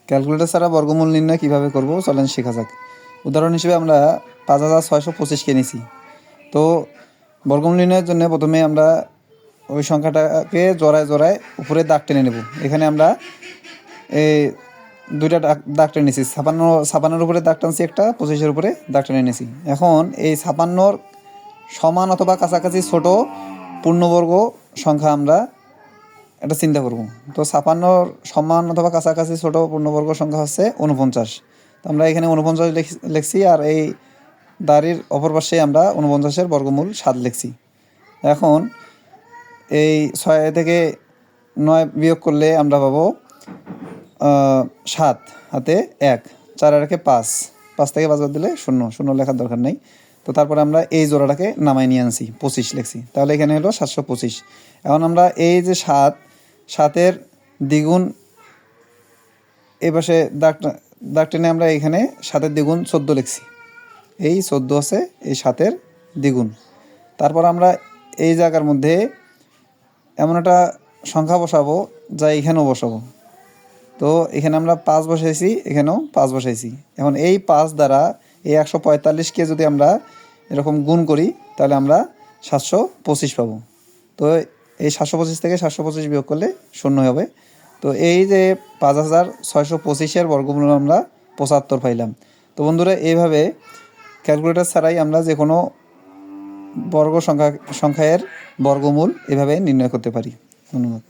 Calculator ছাড়া বর্গমূল নির্ণয় কীভাবে করব চলেন শেখা যাক। উদাহরণ হিসেবে আমরা 5625 নিছি। তো বর্গমূল নির্ণয়ের জন্য প্রথমে আমরা ওই সংখ্যাটাকে জোড়ায় জোড়ায় উপরে দাগ টেনে নেব। এখানে আমরা এই দুইটা দাগ টেনে নিয়েছি, 56 উপরে দাগ টানছি একটা, 25 উপরে দাগ টেনে নিয়েছি। এখন এই 56 সমান অথবা কাছাকাছি ছোট পূর্ণবর্গ সংখ্যা আমরা এটা চিন্তা করব। তো 56 সমান অথবা কাছাকাছি ছোট পূর্ণবর্গ সংখ্যা হচ্ছে 49। তো আমরা এখানে 49 লিখছি, আর এই দাড়ির অপর পাশে আমরা 49-এর বর্গমূল 7 লিখছি। এখন এই 6 থেকে 9 বিয়োগ করলে আমরা পাবো 7, হাতে 1, 4 আর 5, 5 থেকে 5 বাদ দিলে 0 লেখার দরকার নেই। তো তারপরে আমরা এই জোড়াটাকে নামাই নিয়ে আনছি, 25 লিখছি। তাহলে এখানে হলো 725। এখন আমরা এই যে 7-এর দ্বিগুণ এই পাশে দাগ টেনে আমরা এখানে 7-এর দ্বিগুণ 14 লিখছি। এই 14 আছে এই 7-এর দ্বিগুণ। তারপর আমরা এই জায়গার মধ্যে এমন একটা সংখ্যা বসাবো যা এখানেও বসাবো। তো এখানে আমরা 5 বসাইছি, এখানেও 5 বসাইছি। এখন এই 5 দ্বারা এই 145কে যদি আমরা এরকম গুণ করি তাহলে আমরা 725 পাবো। তো এই 725 থেকে 725 বিয়োগ করলে 0 হবে। তো এই যে 5625-এর বর্গমূল আমরা 75 পাইলাম। তো বন্ধুরা, এইভাবে ক্যালকুলেটর ছাড়াই আমরা যে কোনো সংখ্যার বর্গমূল এভাবে নির্ণয় করতে পারি। ধন্যবাদ।